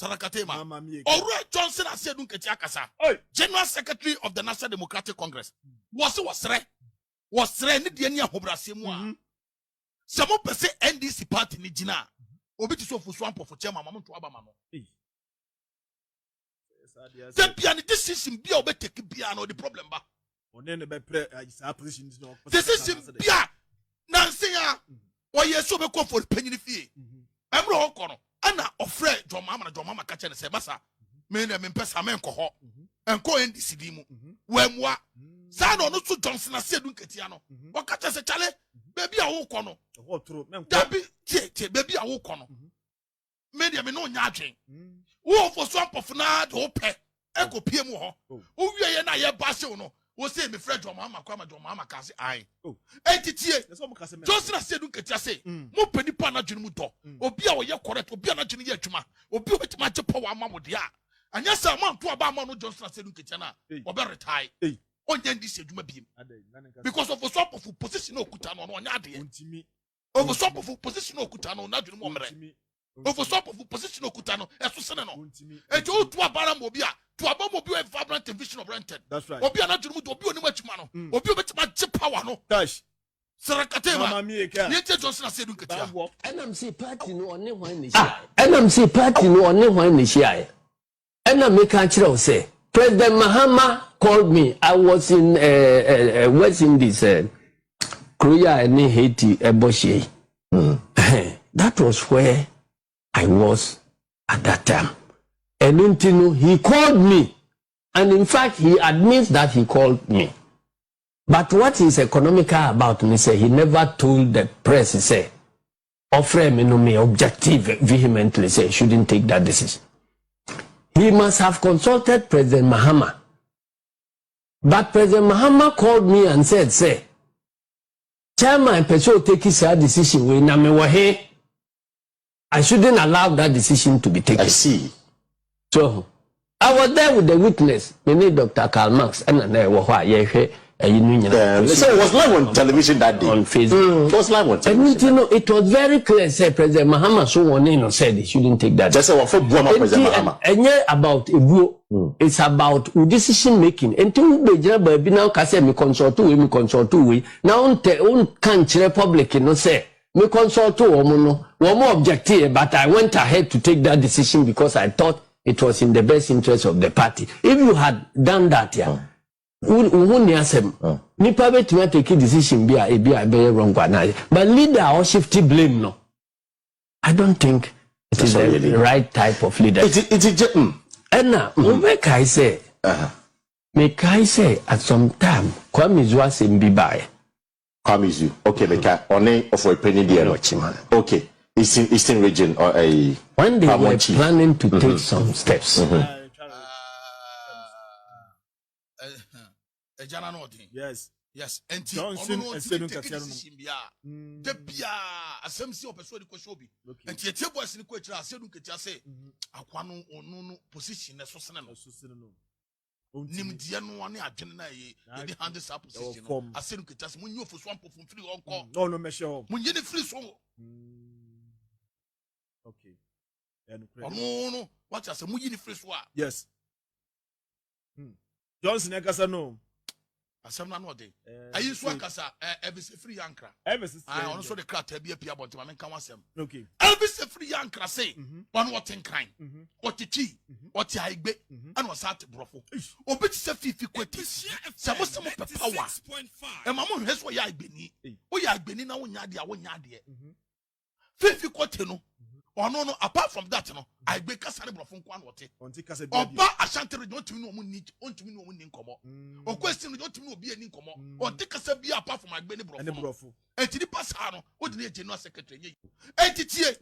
Sarakatema. Ora Johnson Asiedu Nketia kasa. General Secretary of the National Democratic Congress. Was re ni de ni ahobrase mu a. Se mo pese NDC party ni gina. Obi ti so Ofosu Ampofo chairman mama to abama no. The piano decision bia obeteki bia no the problem ba. One ne be pre position no. Decision bia nanse ya oye so be ko for panyini fie. Emro hokono ana ofre Jomama ka che ne se basa. Me na me pesa me nko enko NDC di mu. Wemwa sa no so Johnson Asiedu Nketia no. Waka che se chale baby a wo kono. Dabi tie baby a wo kono. Me de me no nya adwen. Wo Ofosu Ampofo na de wo pe ekopie mu ho. Wo wie ye na ye ba se wo no. Wo say me friend Jomama ka se ai. Entitie. Johnson Asiedu Nketia say, mo pani pa na dwene mu do. Obi a wo ye correct, obi a na dwene ye adwuma. Obi o betima je power ama mo de a. Anya sa man to aba ama no Johnson Asiedu Nketia na. Obi retire. Onye ndi se adwuma biem. Because of Ofosu Ampofo position okuta no nya de. Ofosu Ampofo position okuta no na dwene mo mre. Ofosu Ampofo position okuta no eso sene no. Ejo to abara mo bi a to aba mo bi a vibrant vision of rented. That's right. Obi ana dwene mu do obi oni matuma no. Obi obetima je power no. Dash. Sarakatema. Nketia Johnson Asiedu Nketia. NMC party no one hwan ne shia. NMC party no one hwan ne shia. NMC can chiro say President Mahama called me. I was in West Indies, Korea and Haiti, Eboshi. That was where I was at that time. And he called me. And in fact, he admits that he called me. But what is economical about me, say, he never told the press, he said, offer me objective vehemently, say, shouldn't take that decision. He must have consulted President Mahama. But President Mahama called me and said, say, Chairman, Pesho take his decision. I shouldn't allow that decision to be taken. I see. So, I was there with the witness, Dr. Karl Marx, and I was so it was live on television that day. On Facebook. It was live on television. And it was very clear, said President Mahama, so one in said he shouldn't take that. Just say, President Mahama. And about it's about decision making. And to be now, Kase, me consult to now, country republic, say, me consult to one more objective, but I went ahead to take that decision because I thought it was in the best interest of the party. If you had done that, nipa betuma take decision be a wrong one. But leader or shifty blame no. I don't think it is the right type of leader. And now, make I say, at some time, Kwame was in Bibai. Kwame you. Okay, make I only of a penny dear. Okay, it's in Eastern region or a. When they were planning to take some steps. Yes. Yes. And Johnson Asiedu Nketia no. The bia asemsi opeso de kweshobi. And tie tie boys ni kwetira Asiedu Nketia say akwa no onu position na so sene no. Nimdia no ane adwene na ye dey handle sa position no. Asiedu Nketia say munyi Ofosu Ampofo mfiri onko. No measure home. Munyi ne free so. Okay. No. What I say munyi ne free so a. Yes. Johnson Ekasa no. Asem na no de. Ayi so akasa Elvis free yankra. Elvis I also the crat be pia but ma menka wasem. Okay. Elvis free yankra say one what in kind. What ti what aigbe and was at brofo. Obi ti se fifi kweti. Se mo se mo pe power. E ma mo hweso ya agbeni. O ya agbeni na wonya de a wonya de. Fifi kweti no. Ono no apart from that no I be kasa ne brofo nko an wote oba ashantere don't me no mu ni ontumi no mu ni nkomo o question no don't me obi ani nkomo o de kasa bi apart from agbe ne brofo entidi pasa no o de ne general secretary ye entitie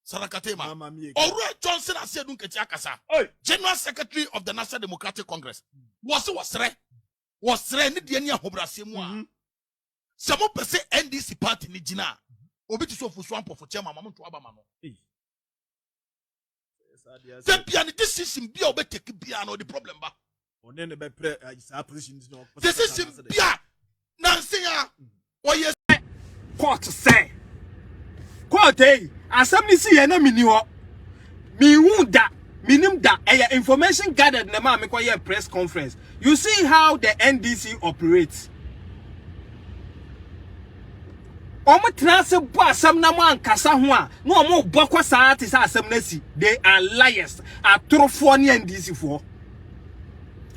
Sarakatema Ora Johnson Asiedu Nketia kasa General Secretary of the National Democratic Congress was re ne de ani ahobrase mu a se mo pese NDC party ni gina obi ti so Ofosu Ampofo chairman mama to abama no. The piano decision be obeteki bia no the problem ba. One ne be pre position no. Decision bia nanse ya oye court say. Court asem ni si ye na mini ho. Mi hu da Minim da information gathered na ma me kwa press conference. You see how the NDC operates. Omo trase bo asam na mo ankasa ho a no omo bokwa saa te sa asam na si. They are liars. Atorofo ne NDC fo.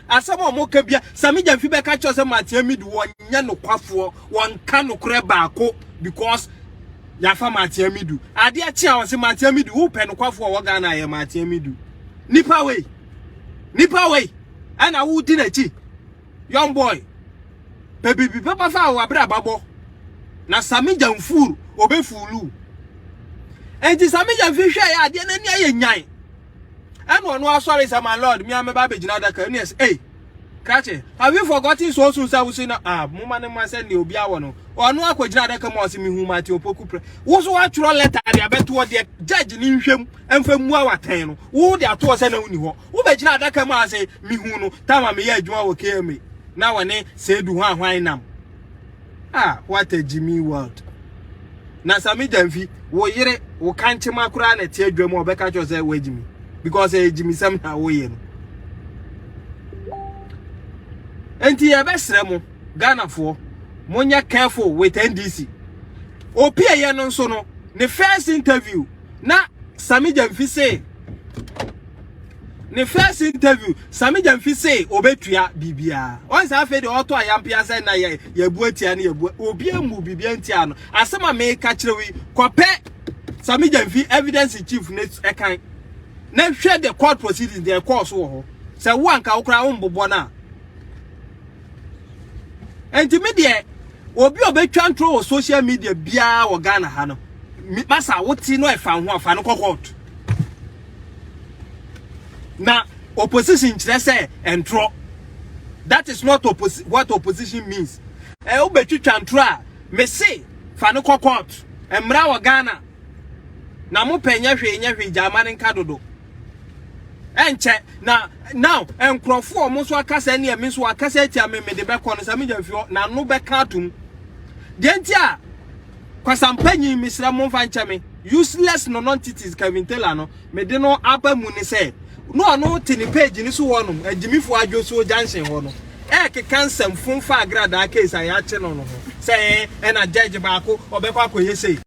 Asam omo ka bia Sami Jamfi be ka cho se Matiamidu wonya no kwafo won ka no kure baako because yafa Matiamidu. Ade a chia won se Matiamidu wo pe no kwafo wo ga na ye Matiamidu. Nipa way. Ana wo di na chi. Young boy. Baby papa fa wa bra babo. Na Sami Jamfuru obefulu. Enti Sami Jamfi hwe ya ade na ni aye nyan. Eno no sorry sir my lord, me am ba be gina da kan yes. Hey. Kache, have you forgotten so soon say we say na muma ne man say ne obi awo no. Ono akogina da kan mo se mi hu mati opoku pre. Wo so atro letter de abeto de judge ni nhwem emfa mu awaten no. Wo de ato se na uni ho. Wo be gina da kan mo say mi hu no, tama me ye adwuma wo KMA. Na wone Asiedu ho ahwan nam. What a Jimmy world. Na Sami Jamfi, wo yire wo kanche makura na tie adwam obeka cho say we Jimmy. Because Jimmy Sam na wo ye no. Enti ye besre mo Ghana for monya careful with NDC. Opia ye no so no ne first interview na Sami Jamfi say Sami Jamfi say obetua bibia. Once I fed the auto ayampia say na ye buatia na ye bu obi amu bibia ntia no asema me ka kirewi kope Sami Jamfi evidence in chief ne ekan na hwe the court proceedings the course wo ho say wo anka wo kra wo mbobo na enti me de obi obetwa ntro social media bia wo Ghana ha no masa woti no efa ho afa no court na opposition kire say entro. That is not what opposition means. Obetwa ntro a me say fa no court emra wo Ghana na mo penya hwe jamane nka dodo enche na now enkrofo omo so akasa ne emi so akasa tia me de be ko no Sami Jamfi na no be ka tum de ntia kwasampanyi misra mo fa nche me useless non-entities Kevintela no me de no aba mu ni say no tini page ni so wo no agimifo adwoso junction ho no ke kansam funfa agrada case ayache no say na judge baako obekwa akoye say